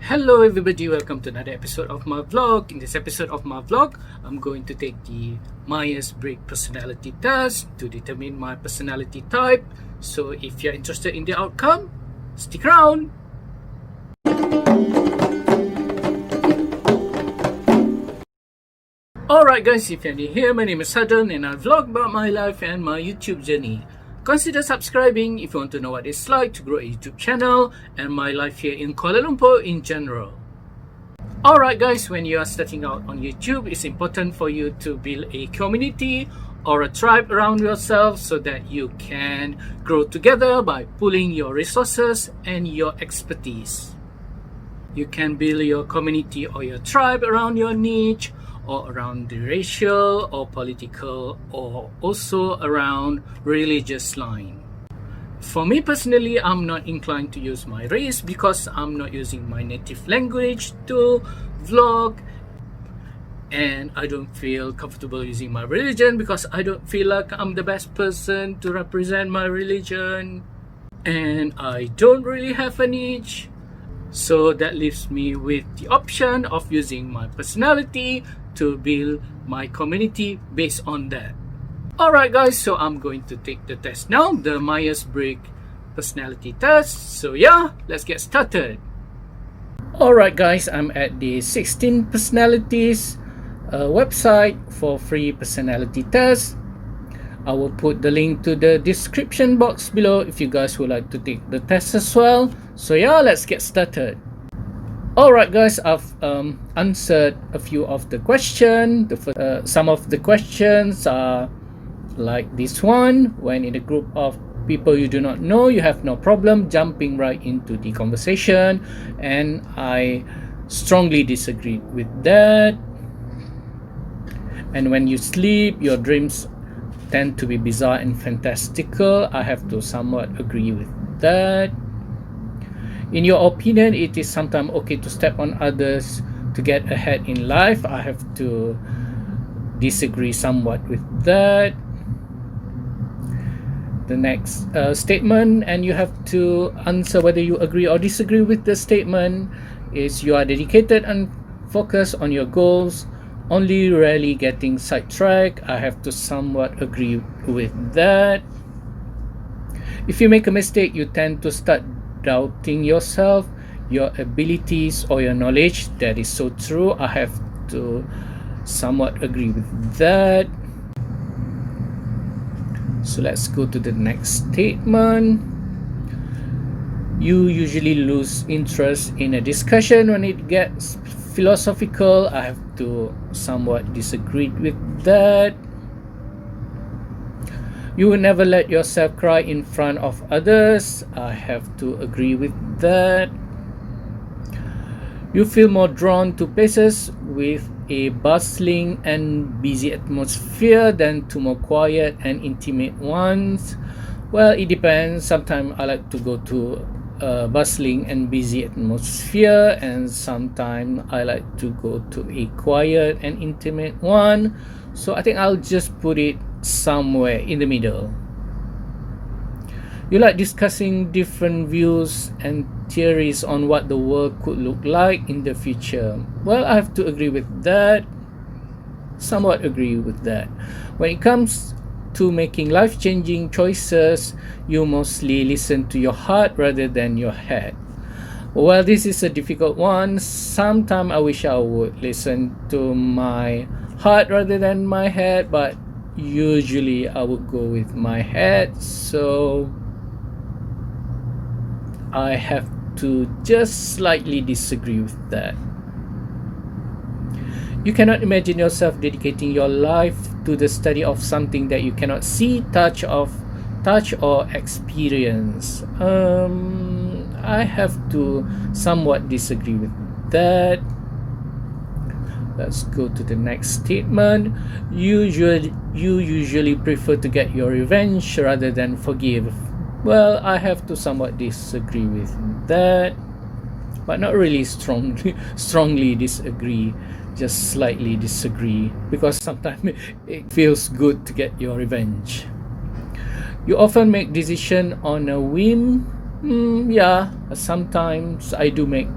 Hello everybody, welcome to another episode of my vlog. In this episode of my vlog, I'm going to take the Myers Briggs personality test to determine my personality type. So if you're interested in the outcome, stick around. Alright guys, if you're new here, my name is Saadon and I vlog about my life and my YouTube journey. Consider subscribing if you want to know what it's like to grow a YouTube channel and my life here in Kuala Lumpur in general. Alright guys, when you are starting out on YouTube, it's important for you to build a community or a tribe around yourself so that you can grow together by pooling your resources and your expertise. You can build your community or your tribe around your niche, or around the racial or political, or also around religious line. For me personally, I'm not inclined to use my race because I'm not using my native language to vlog, and I don't feel comfortable using my religion because I don't feel like I'm the best person to represent my religion, and I don't really have a niche. So that leaves me with the option of using my personality to build my community based on that. Alright guys, so I'm going to take the test now, the Myers Briggs personality test. So yeah, let's get started. Alright guys, I'm at the 16 personalities website for free personality test. I will put the link to the description box below if you guys would like to take the test as well. So yeah, let's get started. Alright guys, I've answered a few of the questions. Some of the questions are like this one: when in a group of people you do not know, you have no problem jumping right into the conversation, and I strongly disagree with that. And when you sleep, your dreams tend to be bizarre and fantastical. I have to somewhat agree with that. In your opinion, it is sometimes okay to step on others to get ahead in life. I have to disagree somewhat with that. The next statement, and you have to answer whether you agree or disagree with the statement, is you are dedicated and focused on your goals, only rarely getting sidetracked. I have to somewhat agree with that. If you make a mistake, you tend to start doubting yourself, your abilities, or your knowledge. That is so true. I have to somewhat agree with that. So let's go to the next statement. You usually lose interest in a discussion when it gets philosophical. I have to somewhat disagree with that. You will never let yourself cry in front of others. I have to agree with that. You feel more drawn to places with a bustling and busy atmosphere than to more quiet and intimate ones. Well, it depends. Sometimes I like to go to a bustling and busy atmosphere, and sometimes I like to go to a quiet and intimate one. So I think I'll just put it somewhere in the middle. You like discussing different views and theories on what the world could look like in the future. Well, I have to agree with that. Somewhat agree with that. When it comes to making life-changing choices, you mostly listen to your heart rather than your head. Well, this is a difficult one. Sometimes I wish I would listen to my heart rather than my head, but usually I would go with my head. So I have to just slightly disagree with that. You cannot imagine yourself dedicating your life to the study of something that you cannot see, touch, or experience. I have to somewhat disagree with that. Let's go to the next statement. You usually prefer to get your revenge rather than forgive. Well, I have to somewhat disagree with that, but not really strongly disagree, just slightly disagree, because sometimes it feels good to get your revenge. You often make decisions on a whim. Yeah, sometimes I do make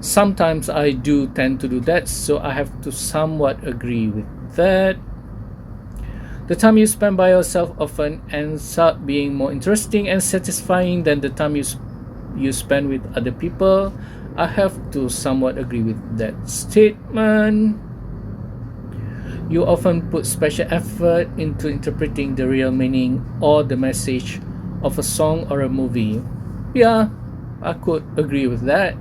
Sometimes I do tend to do that, so I have to somewhat agree with that. The time you spend by yourself often ends up being more interesting and satisfying than the time you spend with other people. I have to somewhat agree with that statement. You often put special effort into interpreting the real meaning or the message of a song or a movie. Yeah, I could agree with that.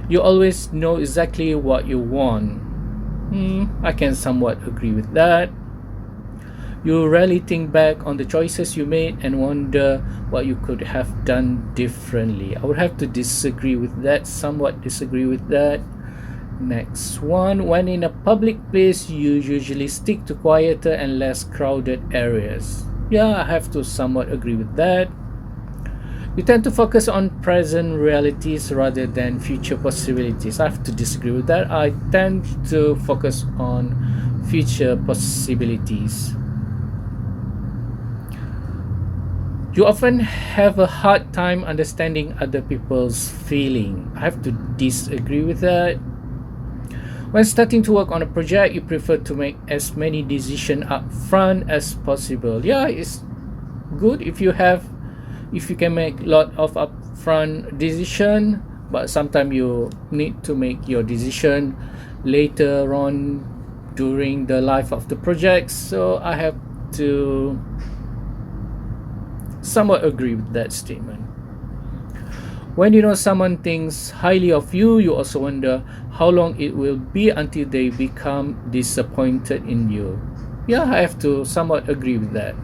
You always know exactly what you want. I can somewhat agree with that. You rarely think back on the choices you made and wonder what you could have done differently. I would have to disagree with that, somewhat disagree with that. Next one, when in a public place, you usually stick to quieter and less crowded areas. Yeah, I have to somewhat agree with that. You tend to focus on present realities rather than future possibilities. I have to disagree with that. I tend to focus on future possibilities. You often have a hard time understanding other people's feeling. I have to disagree with that. When starting to work on a project, you prefer to make as many decisions up front as possible. Yeah, it's good if you can make a lot of upfront decision, but sometimes you need to make your decision later on during the life of the project. So I have to somewhat agree with that statement. When you know someone thinks highly of you, you also wonder how long it will be until they become disappointed in you. Yeah, I have to somewhat agree with that.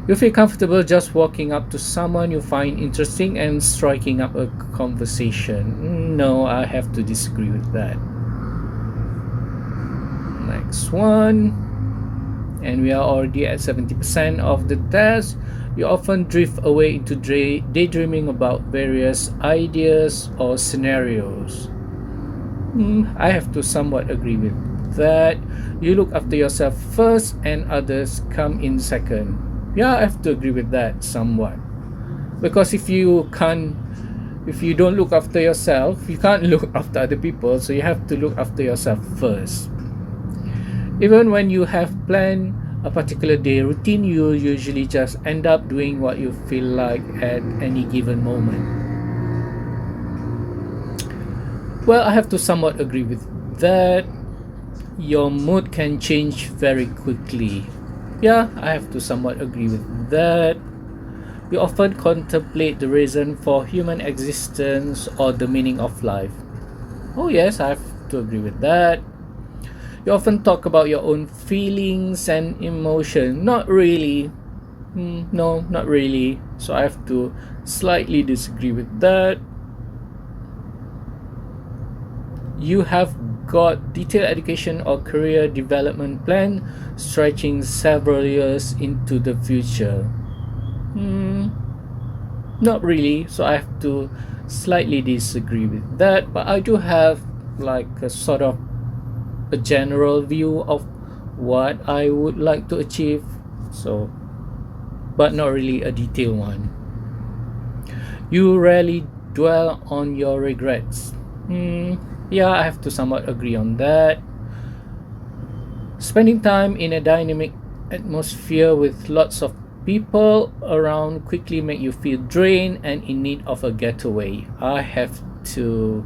You feel comfortable just walking up to someone you find interesting and striking up a conversation. No, I have to disagree with that. Next one. And we are already at 70% of the test. You often drift away into daydreaming about various ideas or scenarios. I have to somewhat agree with that. You look after yourself first and others come in second. Yeah, I have to agree with that somewhat. Because if you don't look after yourself, you can't look after other people, so you have to look after yourself first. Even when you have planned a particular day routine, you usually just end up doing what you feel like at any given moment. Well, I have to somewhat agree with that. Your mood can change very quickly. Yeah, I have to somewhat agree with that. You often contemplate the reason for human existence or the meaning of life. Oh yes, I have to agree with that. You often talk about your own feelings and emotion. Not really. No, not really. So I have to slightly disagree with that. You have got detailed education or career development plan stretching several years into the future. Not really. So I have to slightly disagree with that. But I do have like a sort of a general view of what I would like to achieve, so but not really a detailed one. You rarely dwell on your regrets. Yeah, I have to somewhat agree on that. Spending time in a dynamic atmosphere with lots of people around quickly make you feel drained and in need of a getaway. I have to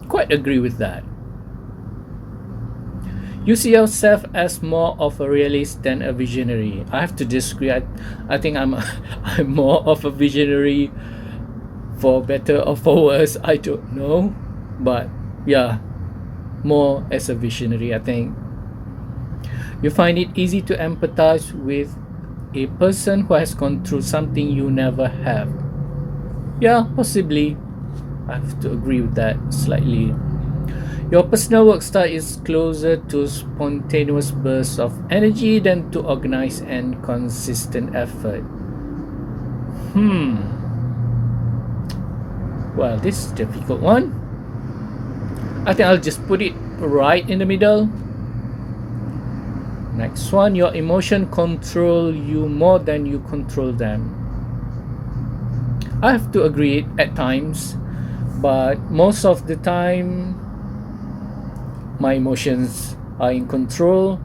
quite agree with that. You see yourself as more of a realist than a visionary. I have to disagree. I think I'm more of a visionary, for better or for worse, I don't know. But yeah, more as a visionary, I think. You find it easy to empathize with a person who has gone through something you never have. Yeah, possibly. I have to agree with that slightly. Your personal work style is closer to spontaneous bursts of energy than to organized and consistent effort. Well, this is a difficult one. I think I'll just put it right in the middle. Next one, your emotion control you more than you control them. I have to agree at times, but most of the time my emotions are in control.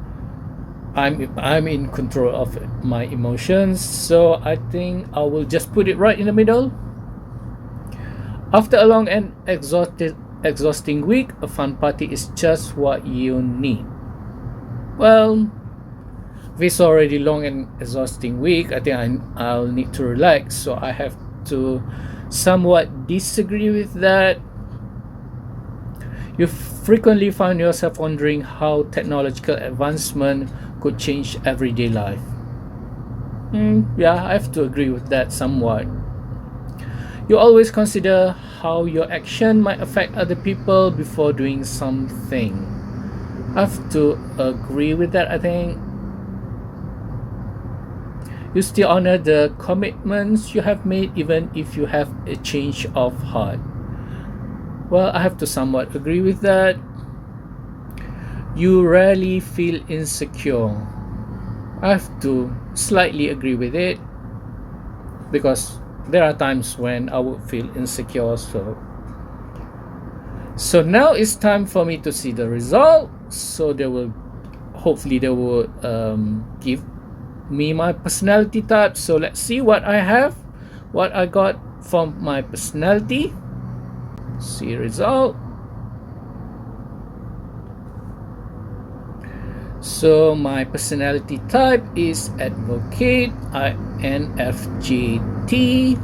I'm in control of my emotions, so I think I will just put it right in the middle. After a long and exhausting week, a fun party is just what you need. Well, if it's already long and exhausting week, I think I'll need to relax, so I have to somewhat disagree with that. You frequently find yourself wondering how technological advancement could change everyday life. Yeah, I have to agree with that somewhat. You always consider how your action might affect other people before doing something. I have to agree with that, I think. You still honor the commitments you have made even if you have a change of heart. Well, I have to somewhat agree with that. You rarely feel insecure. I have to slightly agree with it, because there are times when I would feel insecure. So now it's time for me to see the result. So hopefully they will give me my personality type. So let's see what I got from my personality. See result. So my personality type is advocate, INFJ-T.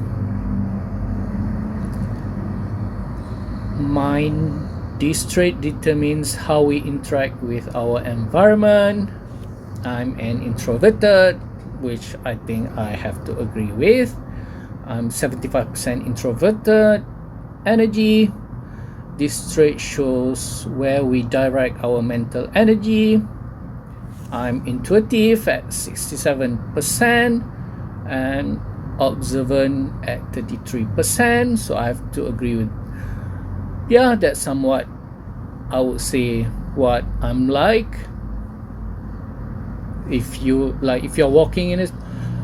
This trait determines how we interact with our environment. I'm an introverted, which I think I have to agree with. I'm 75% introverted energy. This trait shows where we direct our mental energy. I'm intuitive at 67% and observant at 33%. So I have to agree with, yeah, that's somewhat, I would say, what I'm like. If you're walking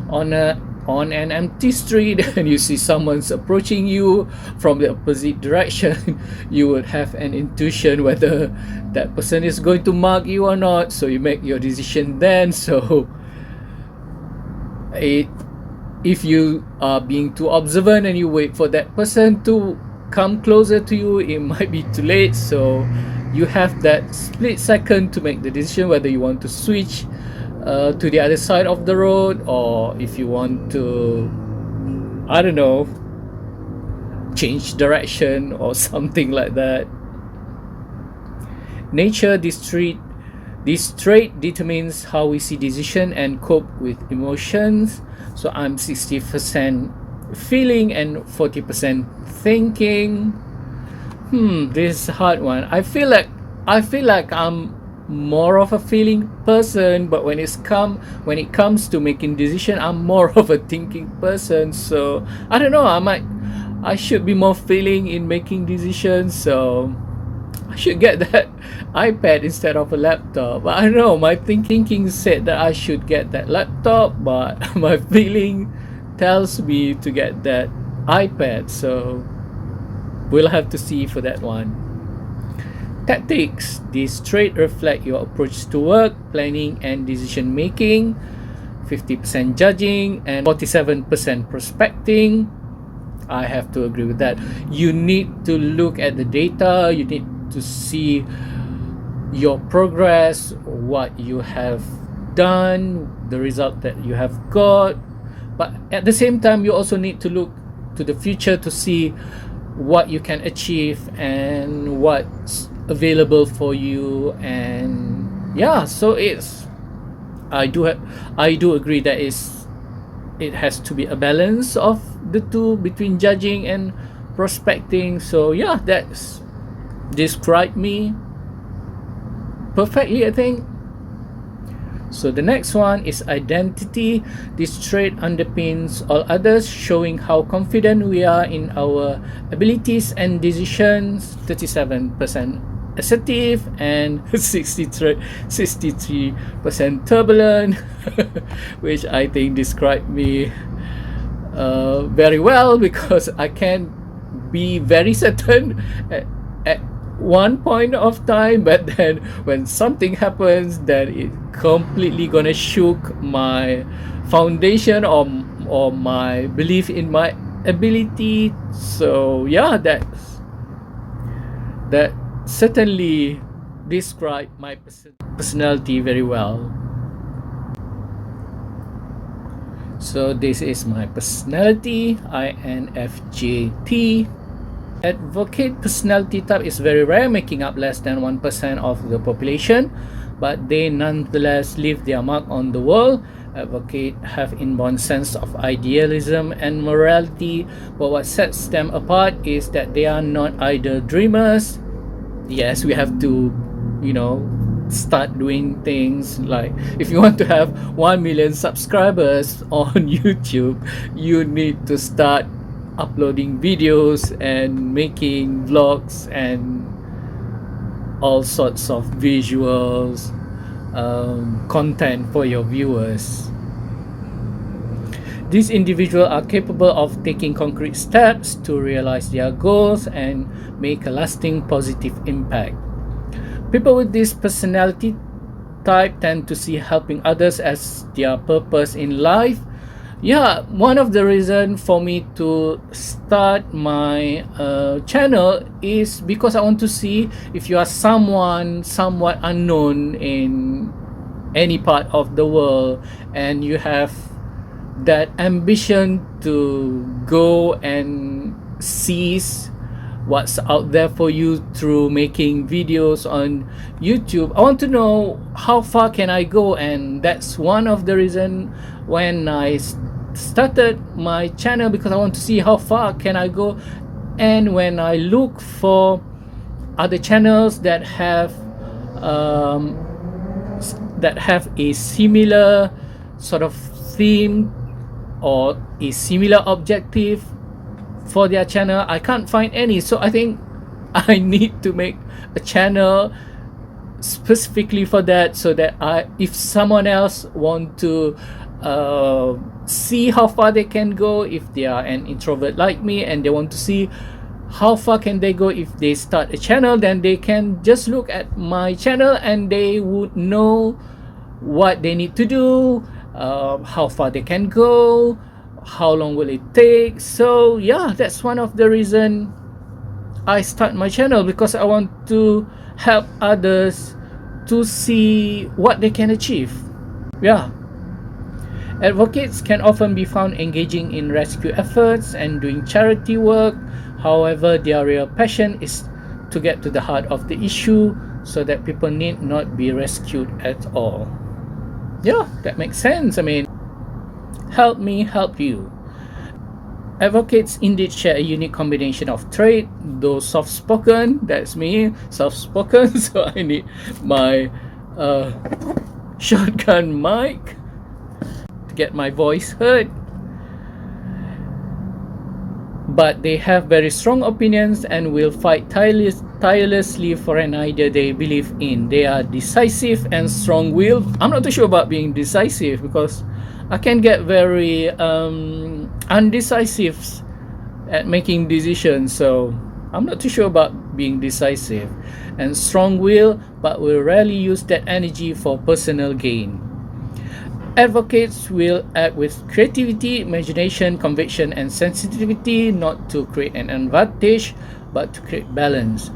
on an empty street and you see someone's approaching you from the opposite direction, you would have an intuition whether that person is going to mug you or not, so you make your decision then. So if you are being too observant and you wait for that person to come closer to you, it might be too late. So you have that split second to make the decision whether you want to switch to the other side of the road, or if you want to, I don't know, change direction or something like that. Nature, this trait determines how we see decision and cope with emotions. So I'm 60% feeling and 40% thinking. This is a hard one. I feel like I'm more of a feeling person, but when it comes to making decision, I'm more of a thinking person. So I don't know, I should be more feeling in making decisions, so I should get that iPad instead of a laptop. But I don't know, my thinking said that I should get that laptop, but my feeling tells me to get that iPad. So we'll have to see for that one. Tactics. This trait reflect your approach to work, planning and decision making. 50% judging and 47% prospecting. I have to agree with that. You need to look at the data. You need to see your progress, what you have done, the result that you have got. But at the same time, you also need to look to the future to see what you can achieve and what's available for you. And yeah, so I do agree that it has to be a balance of the two between judging and prospecting. So yeah, that's described me perfectly, I think. So the next one is identity. This trait underpins all others, showing how confident we are in our abilities and decisions. 37% assertive and 63% turbulent, which I think describe me very well because I can't be very certain at one point of time, but then when something happens, then it completely gonna shook my foundation or my belief in my ability. So yeah, that certainly describe my personality very well. So this is my personality, INFJ-T. Advocate personality type is very rare, making up less than 1% of the population, but they nonetheless leave their mark on the world. Advocate have inborn sense of idealism and morality, but what sets them apart is that they are not either dreamers. Yes, we have to, start doing things like, if you want to have 1 million subscribers on YouTube, you need to start uploading videos and making vlogs and all sorts of visuals, content for your viewers. These individuals are capable of taking concrete steps to realize their goals and make a lasting positive impact. People with this personality type tend to see helping others as their purpose in life. Yeah, one of the reasons for me to start my channel is because I want to see if you are someone somewhat unknown in any part of the world and you have that ambition to go and seize what's out there for you through making videos on YouTube. I want to know how far can I go, and that's one of the reasons when I started my channel, because I want to see how far can I go. And when I look for other channels that have a similar sort of theme or a similar objective for their channel, I can't find any. So I think I need to make a channel specifically for that, so that if someone else want to see how far they can go, if they are an introvert like me and they want to see how far can they go if they start a channel, then they can just look at my channel and they would know what they need to do, how far they can go, how long will it take. So yeah, that's one of the reason I start my channel, because I want to help others to see what they can achieve. Yeah. Advocates can often be found engaging in rescue efforts and doing charity work. However, their real passion is to get to the heart of the issue so that people need not be rescued at all. Yeah, that makes sense. I mean, help me help you. Advocates indeed share a unique combination of traits, though soft-spoken, that's me, soft-spoken, so I need my shotgun mic to get my voice heard. But they have very strong opinions and will fight tirelessly for an idea they believe in. They are decisive and strong-willed. I'm not too sure about being decisive, because I can get very undecisive at making decisions, so I'm not too sure about being decisive. And strong-willed, but will rarely use that energy for personal gain. Advocates will act with creativity, imagination, conviction, and sensitivity, not to create an advantage, but to create balance.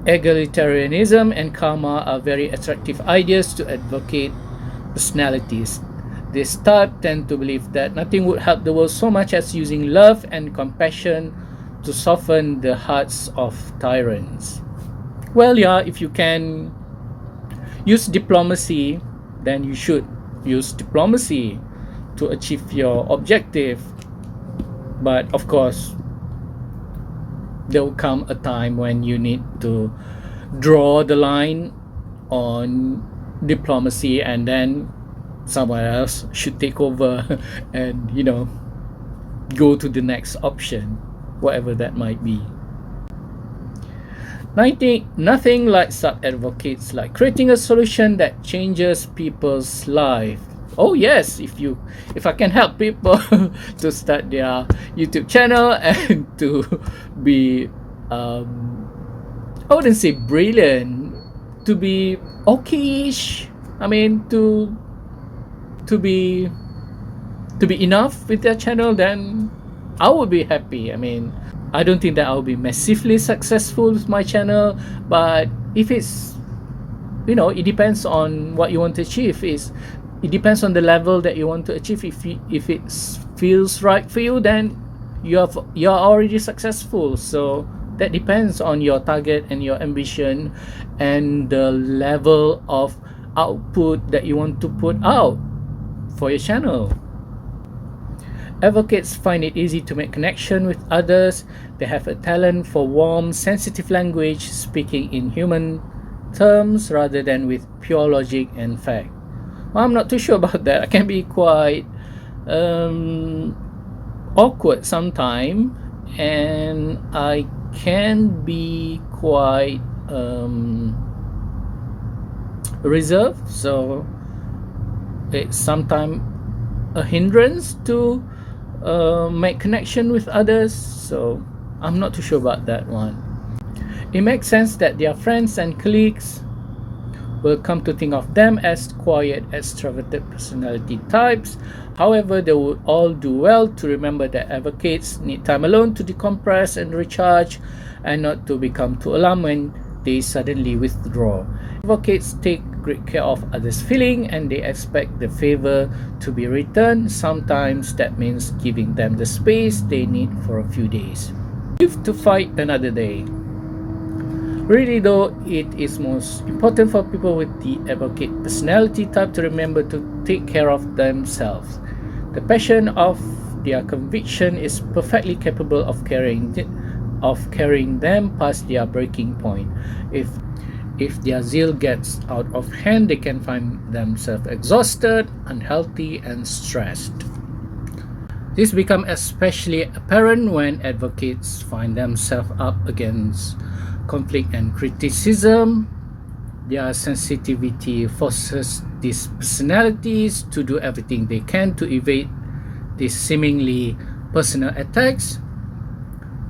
Egalitarianism and karma are very attractive ideas to advocate personalities. This type tend to believe that nothing would help the world so much as using love and compassion to soften the hearts of tyrants. Well, yeah, if you can use diplomacy, then you should use diplomacy to achieve your objective. But of course, there will come a time when you need to draw the line on diplomacy, and then someone else should take over and go to the next option, whatever that might be. Nothing like sub-advocates like creating a solution that changes people's life. Oh yes, if I can help people to start their YouTube channel and to be I wouldn't say brilliant, to be okayish. I mean to be enough with their channel, then I will be happy. I mean, I don't think that I'll be massively successful with my channel, but if it's, it depends on what you want to achieve. It depends on the level that you want to achieve. If it feels right for you, then you're already successful. So that depends on your target and your ambition and the level of output that you want to put out for your channel. Advocates find it easy to make connection with others. They have a talent for warm, sensitive language, speaking in human terms rather than with pure logic and fact. Well, I'm not too sure about that. I can be quite awkward sometimes, and I can be quite reserved. So it's sometimes a hindrance to make connection with others. So I'm not too sure about that one. It makes sense that their friends and colleagues will come to think of them as quiet, extroverted personality types. However, they would all do well to remember that advocates need time alone to decompress and recharge, and not to become too alarmed when they suddenly withdraw. Advocates take great care of others' feelings, and they expect the favor to be returned. Sometimes that means giving them the space they need for a few days. Live to fight another day. Really though, it is most important for people with the advocate personality type to remember to take care of themselves. The passion of their conviction is perfectly capable of carrying them past their breaking point. If their zeal gets out of hand, they can find themselves exhausted, unhealthy, and stressed. This becomes especially apparent when advocates find themselves up against conflict and criticism. Their sensitivity forces these personalities to do everything they can to evade these seemingly personal attacks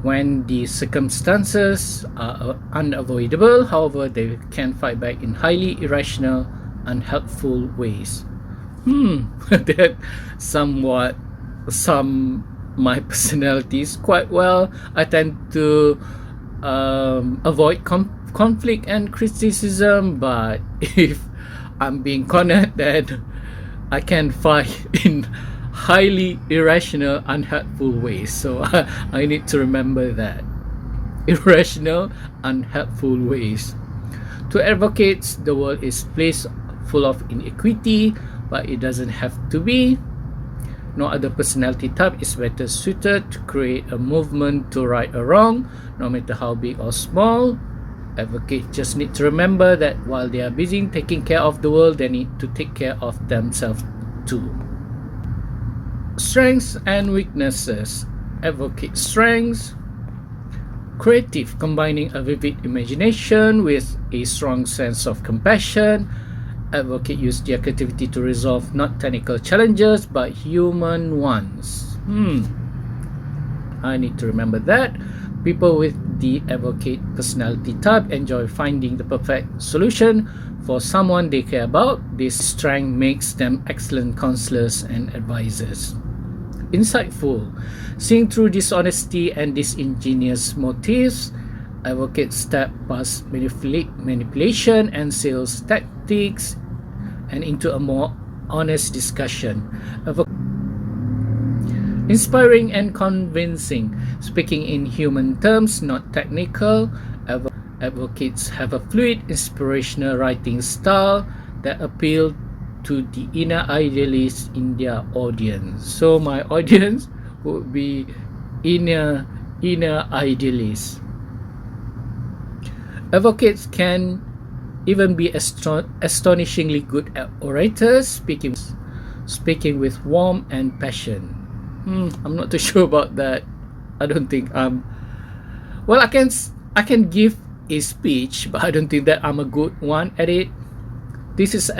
when the circumstances are unavoidable. However, they can fight back in highly irrational, unhelpful ways. That somewhat sum my personalities quite well. I tend to avoid conflict and criticism, but if I'm being cornered, then I can fight in highly irrational, unhelpful ways. So I need to remember that. Irrational, unhelpful ways. To advocates, the world is a place full of inequity, but it doesn't have to be. No other personality type is better suited to create a movement to right a wrong, no matter how big or small. Advocates just need to remember that while they are busy taking care of the world, they need to take care of themselves too. Strengths and weaknesses. Advocate strengths: creative, combining a vivid imagination with a strong sense of compassion. Advocate use their creativity to resolve not technical challenges but human ones. I need to remember that. People with the advocate personality type enjoy finding the perfect solution for someone they care about. This strength makes them excellent counselors and advisors. Insightful. Seeing through dishonesty and disingenuous motives, advocates step past manipulation and sales tactics and into a more honest discussion. Inspiring and convincing. Speaking in human terms, not technical, advocates have a fluid, inspirational writing style that appeal to the inner idealist in their audience. So my audience would be inner idealists. Advocates can even be astonishingly good at orators, speaking with warmth and passion. I'm not too sure about that. I don't think well, I can give a speech, but I don't think that I'm a good one at it. This is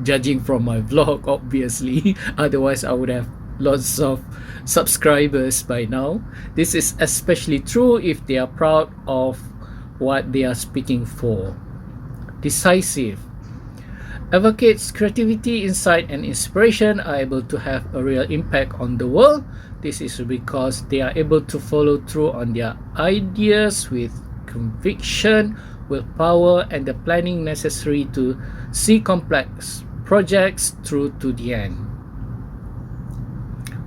judging from my vlog, obviously. Otherwise, I would have lots of subscribers by now. This is especially true if they are proud of what they are speaking for. Decisive. Advocates' creativity, insight, and inspiration are able to have a real impact on the world. This is because they are able to follow through on their ideas with conviction, willpower, and the planning necessary to see complex projects through to the end.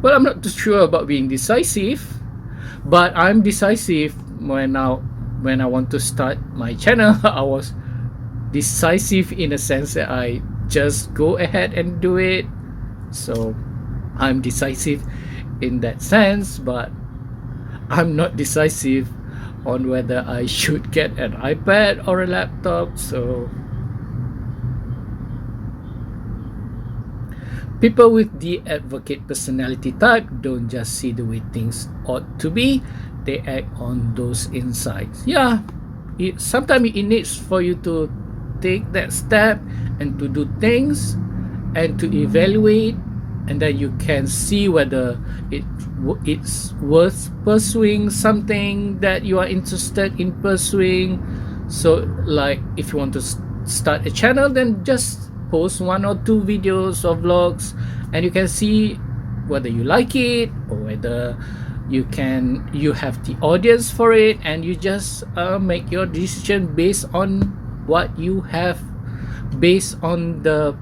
Well, I'm not too sure about being decisive, but I'm decisive when I want to start my channel. I was decisive in a sense that I just go ahead and do it. So I'm decisive in that sense, but I'm not decisive on whether I should get an iPad or a laptop. So people with the advocate personality type don't just see the way things ought to be, they act on those insights. Yeah, sometimes it needs for you to take that step and to do things and to evaluate, and then you can see whether it's worth pursuing something that you are interested in pursuing. So like if you want to start a channel, then just post 1 or 2 videos or vlogs, and you can see whether you like it or whether you have the audience for it, and you just make your decision based on what you have, based on the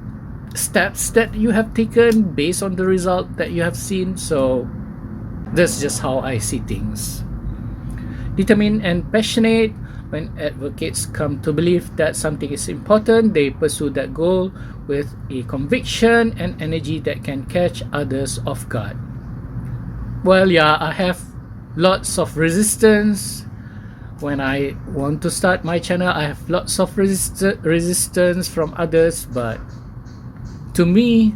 steps that you have taken, based on the result that you have seen. So that's just how I see things. Determined and passionate. When advocates come to believe that something is important, they pursue that goal with a conviction and energy that can catch others off guard. Well, yeah, I have lots of resistance. When I want to start my channel, I have lots of resistance from others, but to me,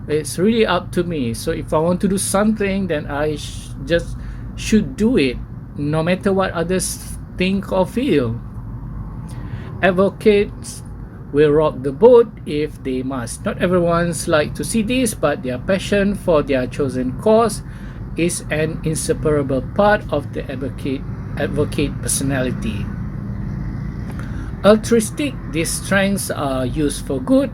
it's really up to me. So if I want to do something, then I just should do it, no matter what others think or feel. Advocates will rock the boat if they must. Not everyone's like to see this, but their passion for their chosen cause is an inseparable part of the advocate personality. Altruistic, these strengths are used for good.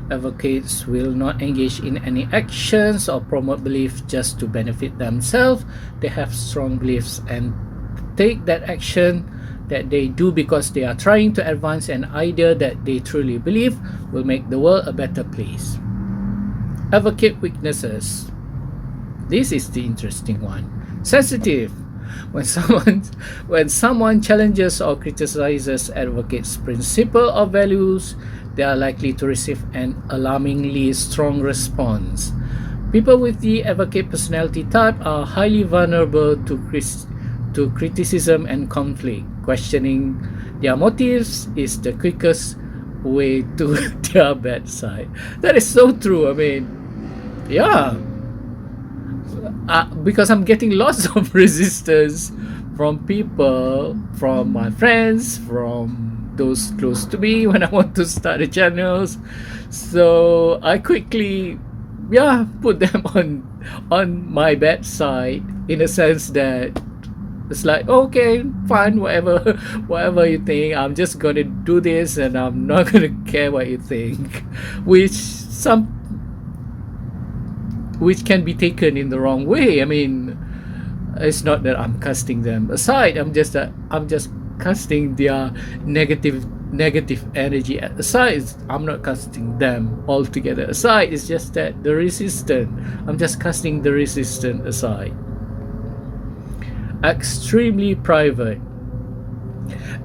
Advocates will not engage in any actions or promote beliefs just to benefit themselves. They have strong beliefs and take that action that they do because they are trying to advance an idea that they truly believe will make the world a better place. Advocate weaknesses. This is the interesting one. Sensitive. When someone challenges or criticizes advocates' principle or values, they are likely to receive an alarmingly strong response. People with the advocate personality type are highly vulnerable to criticism and conflict. Questioning their motives is the quickest way to their bad side. That is so true. I mean, yeah. Because I'm getting lots of resistance from people, from my friends, from those close to me when I want to start a channels. So I quickly put them on my bad side, in a sense that it's like, okay, fine, whatever you think, I'm just gonna do this and I'm not gonna care what you think, which can be taken in the wrong way. I mean, it's not that I'm casting them aside. I'm just casting their negative energy aside. I'm not casting them altogether aside. It's just that I'm just casting the resistant aside. Extremely private.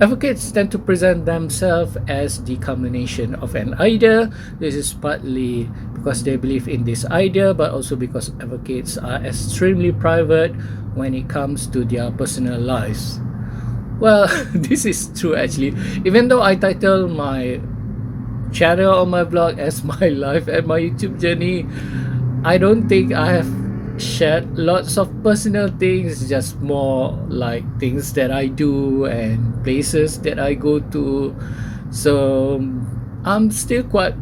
Advocates tend to present themselves as the culmination of an idea. This is partly because they believe in this idea, but also because advocates are extremely private when it comes to their personal lives. Well, this is true actually. Even though I title my channel or my blog as my life and my YouTube journey, I don't think I have shared lots of personal things, just more like things that I do and places that I go to. So I'm still quite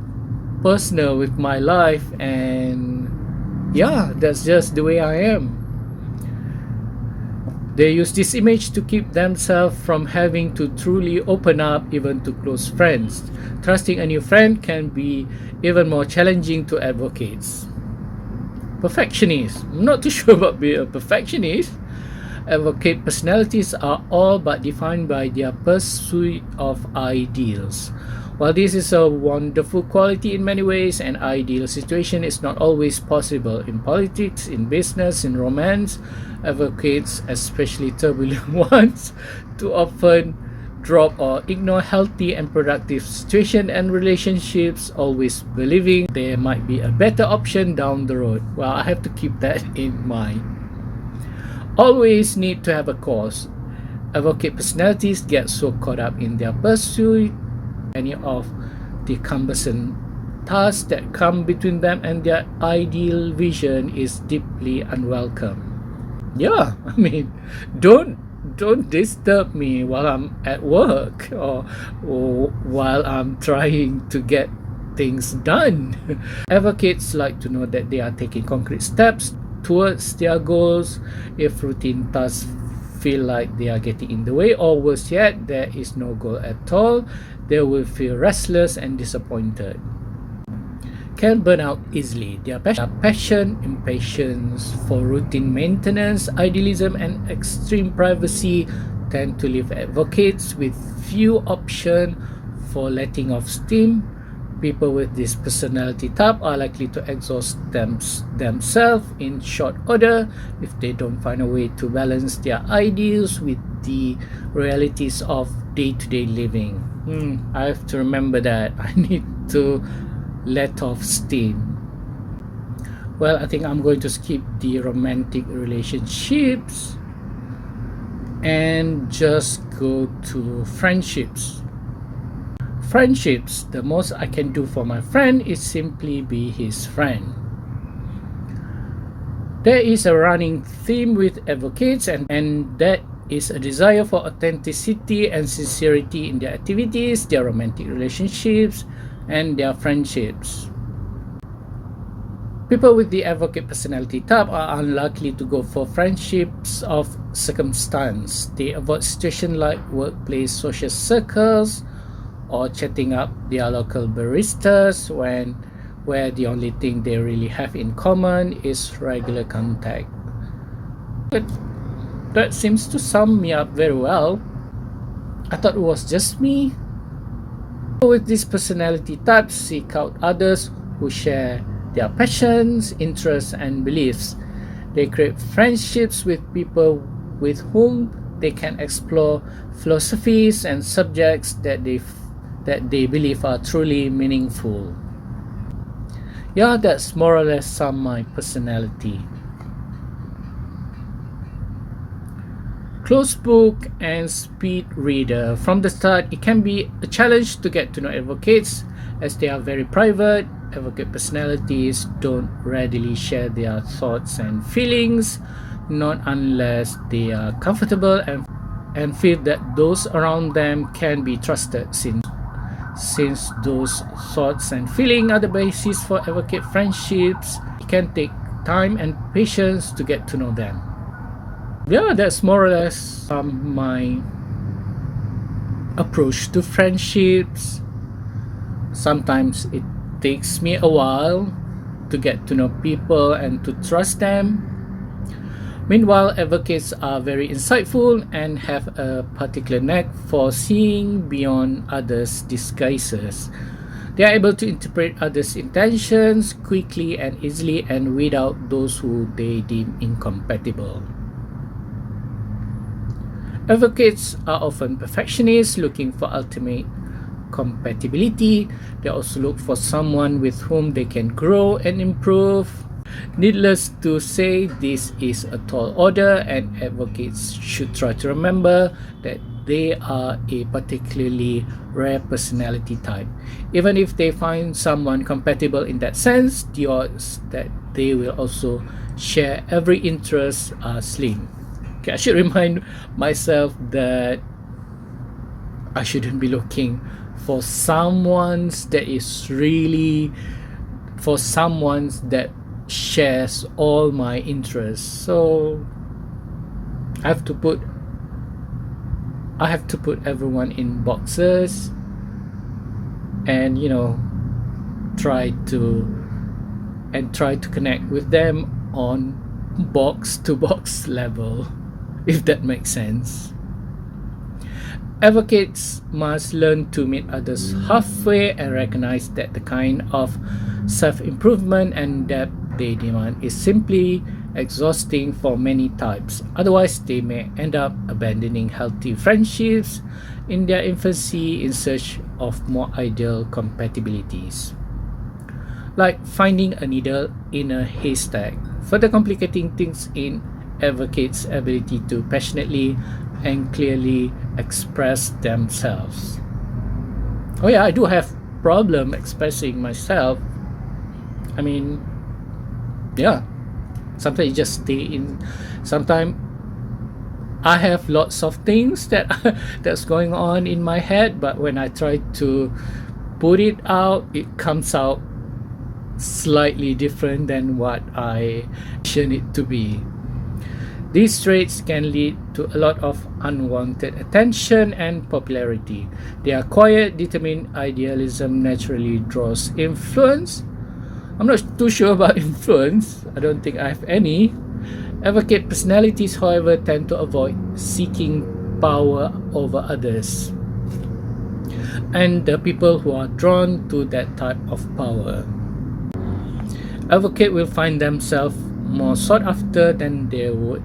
personal with my life, and yeah, that's just the way I am. They use this image to keep themselves from having to truly open up even to close friends. Trusting a new friend can be even more challenging to advocates. Perfectionist. I'm not too sure about being a perfectionist. Advocate personalities are all but defined by their pursuit of ideals. While this is a wonderful quality in many ways, an ideal situation is not always possible. In politics, in business, in romance, advocates, especially turbulent ones, too often drop or ignore healthy and productive situations and relationships, always believing there might be a better option down the road. Well, I have to keep that in mind. Always need to have a cause. Advocate personalities get so caught up in their pursuit, many of the cumbersome tasks that come between them and their ideal vision is deeply unwelcome. Yeah, I mean, don't disturb me while I'm at work or while I'm trying to get things done. Advocates like to know that they are taking concrete steps towards their goals. If routine tasks feel like they are getting in the way, or worse yet, there is no goal at all, they will feel restless and disappointed. Can burn out easily. Their passion, impatience for routine maintenance, idealism, and extreme privacy tend to leave advocates with few options for letting off steam. People with this personality type are likely to exhaust themselves in short order if they don't find a way to balance their ideals with the realities of day-to-day living. I have to remember that. I need to let off steam. Well, I think I'm going to skip the romantic relationships and just go to friendships. Friendships, the most I can do for my friend is simply be his friend. There is a running theme with advocates, and that is a desire for authenticity and sincerity in their activities, their romantic relationships, and their friendships. People with the advocate personality type are unlikely to go for friendships of circumstance. They avoid situations like workplace social circles or chatting up their local baristas where the only thing they really have in common is regular contact. But that seems to sum me up very well. I thought it was just me. People with this personality type seek out others who share their passions, interests, and beliefs. They create friendships with people with whom they can explore philosophies and subjects that they believe are truly meaningful. Yeah, that's more or less my personality. Closed book and speed reader. From the start, it can be a challenge to get to know advocates as they are very private. Advocate personalities don't readily share their thoughts and feelings, not unless they are comfortable and feel that those around them can be trusted. Since those thoughts and feelings are the basis for advocate friendships, it can take time and patience to get to know them. Yeah, that's more or less my approach to friendships. Sometimes it takes me a while to get to know people and to trust them. Meanwhile, advocates are very insightful and have a particular knack for seeing beyond others' disguises. They are able to interpret others' intentions quickly and easily and weed out those who they deem incompatible. Advocates are often perfectionists looking for ultimate compatibility. They also look for someone with whom they can grow and improve. Needless to say, this is a tall order, and advocates should try to remember that they are a particularly rare personality type. Even if they find someone compatible in that sense, the odds that they will also share every interest are slim. Okay, I should remind myself that I shouldn't be looking for someone that is really, for someone that shares all my interests. So I have to put everyone in boxes, and try to connect with them on box to box level, if that makes sense. Advocates must learn to meet others halfway and recognize that the kind of self-improvement and depth they demand is simply exhausting for many types. Otherwise, they may end up abandoning healthy friendships in their infancy in search of more ideal compatibilities. Like finding a needle in a haystack, further complicating things in advocates' ability to passionately and clearly express themselves. Oh yeah, I do have problem expressing myself. I mean, yeah, sometimes you just stay in. Sometimes I have lots of things that's going on in my head, but when I try to put it out, it comes out slightly different than what I envision it to be. These traits can lead to a lot of unwanted attention and popularity. Their quiet, determined idealism naturally draws influence. I'm not too sure about influence. I don't think I have any. Advocate personalities, however, tend to avoid seeking power over others and the people who are drawn to that type of power. Advocate will find themselves more sought after than they would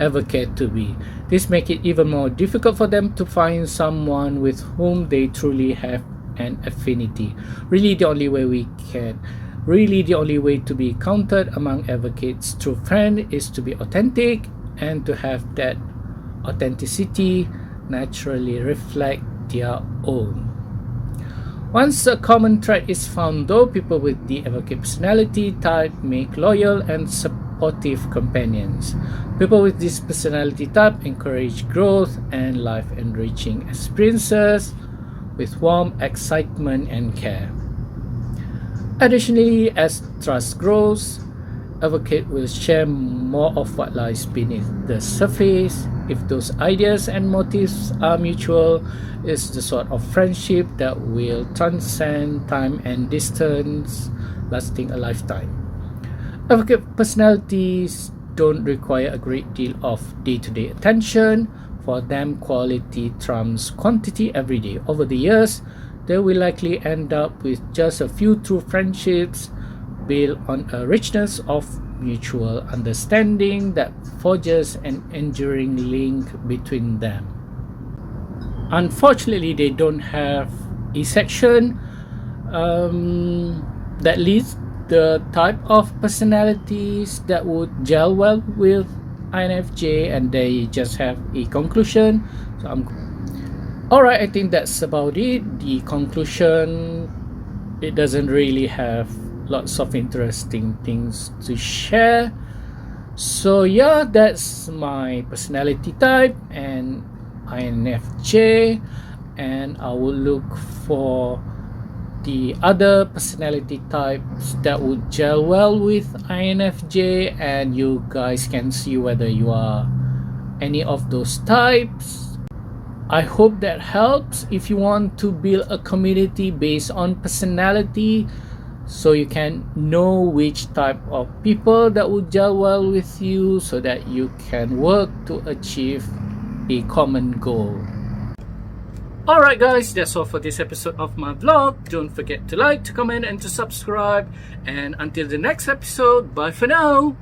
advocate to be. This makes it even more difficult for them to find someone with whom they truly have an affinity. Really the only way to be counted among advocates' true friend is to be authentic and to have that authenticity naturally reflect their own. Once a common trait is found, though, people with the advocate personality type make loyal and supportive companions. People with this personality type encourage growth and life-enriching experiences with warm excitement and care. Additionally, as trust grows, advocate will share more of what lies beneath the surface. If those ideas and motives are mutual, it's the sort of friendship that will transcend time and distance, lasting a lifetime. Advocate personalities don't require a great deal of day-to-day attention. For them, quality trumps quantity every day. Over the years, they will likely end up with just a few true friendships built on a richness of mutual understanding that forges an enduring link between them. Unfortunately, they don't have a section that lists the type of personalities that would gel well with INFJ, and they just have a conclusion. So alright, I think that's about it. The conclusion, it doesn't really have lots of interesting things to share. So yeah, that's my personality type and INFJ, and I will look for the other personality types that would gel well with INFJ, and you guys can see whether you are any of those types. I hope that helps. If you want to build a community based on personality, so you can know which type of people that would gel well with you, so that you can work to achieve a common goal. Alright guys, that's all for this episode of my vlog. Don't forget to like, to comment and to subscribe. And until the next episode, bye for now.